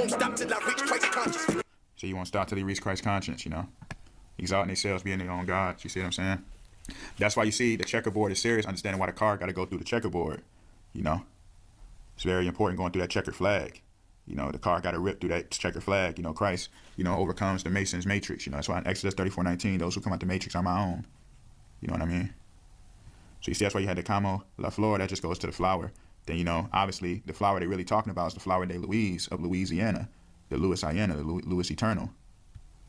Stop till I reach Christ consciousness. So you won't stop till they reach Christ conscience, you know. Exalting themselves, being their own gods. You see what I'm saying? That's why you see the checkerboard is serious, understanding why the car got to go through the checkerboard, you know. It's very important going through that checkered flag. You know, the car got to rip through that checkered flag. You know, Christ, you know, overcomes the Mason's matrix. You know, that's why in Exodus 34:19, those who come out the matrix are my own. You know what I mean? So you see, that's why you had the Camo La Flor, that just goes to the flower. Then, you know, obviously, the flower they're really talking about is the flower de Louise of Louisiana, the Louisiana, the Louis Eternal.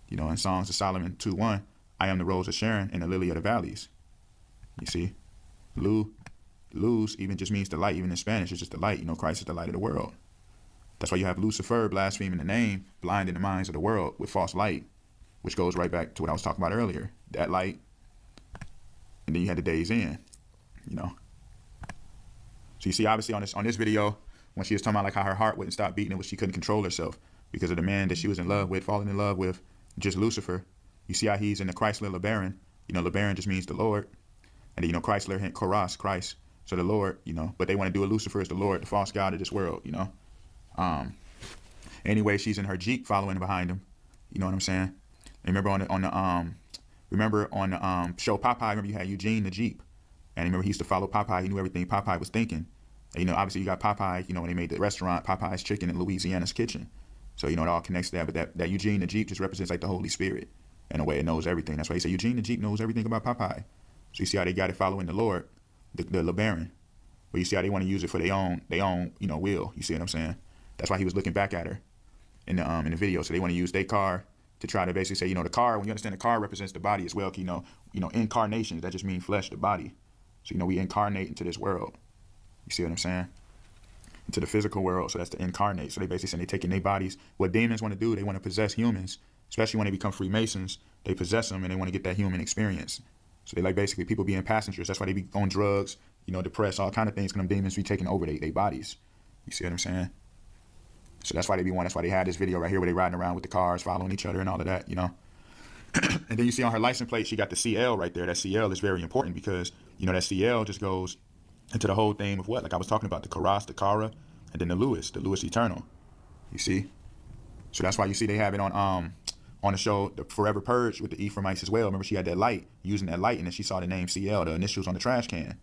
You know, in Songs of Solomon 2:1, I am the rose of Sharon and the lily of the valleys. You see? Luz even just means the light. Even in Spanish, it's just the light. You know, Christ is the light of the world. That's why you have Lucifer blaspheming the name, blinding the minds of the world with false light, which goes right back to what I was talking about earlier. That light, and then you had the days in, you know. So you see, obviously on this video, when she was talking about like how her heart wouldn't stop beating, it was she couldn't control herself because of the man that she was in love with, falling in love with, just Lucifer. You see how he's in the Chrysler LeBaron. You know, LeBaron just means the Lord. And then, you know, Chrysler, hint, Koros, Christ. So the Lord, you know, but they want to do a Lucifer as the Lord, the false god of this world, you know. Anyway, she's in her Jeep following behind him. You know what I'm saying? And remember on the show Popeye, remember you had Eugene the Jeep. And remember he used to follow Popeye. He knew everything Popeye was thinking. And, you know, obviously you got Popeye, you know, when they made the restaurant, Popeye's Chicken in Louisiana's Kitchen. So, you know, it all connects to that. But that Eugene the Jeep just represents like the Holy Spirit in a way. It knows everything. That's why he said Eugene the Jeep knows everything about Popeye. So you see how they got it following the Lord, the LeBaron. But you see how they want to use it for their own, you know, will. You see what I'm saying? That's why he was looking back at her in the video. So they want to use their car to try to basically say, you know, the car, when you understand the car represents the body as well. You know, incarnations, that just means flesh, the body. So, you know, we incarnate into this world. You see what I'm saying? Into the physical world. So that's the incarnate. So they basically saying they're taking their bodies. What demons want to do, they want to possess humans, especially when they become Freemasons. They possess them and they want to get that human experience. So they like basically people being passengers. That's why they be on drugs, you know, depressed, all kind of things. Because them demons be taking over their bodies. You see what I'm saying? So that's why they be one. That's why they had this video right here where they riding around with the cars, following each other and all of that, you know. And then you see on her license plate, she got the CL right there. That CL is very important because, you know, that CL just goes into the whole thing of what? Like I was talking about, the Karas, the Kara, and then the Louis Eternal. You see? So that's why you see they have it on the show, The Forever Purge with the Ephraimites as well. Remember, she had that light, using that light, and then she saw the name CL, the initials on the trash can,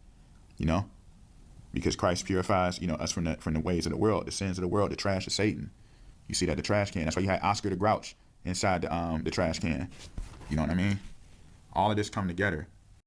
you know? Because Christ purifies, you know, us from the ways of the world, the sins of the world, the trash of Satan. You see that, the trash can. That's why you had Oscar the Grouch inside the trash can. You know what I mean? All of this come together.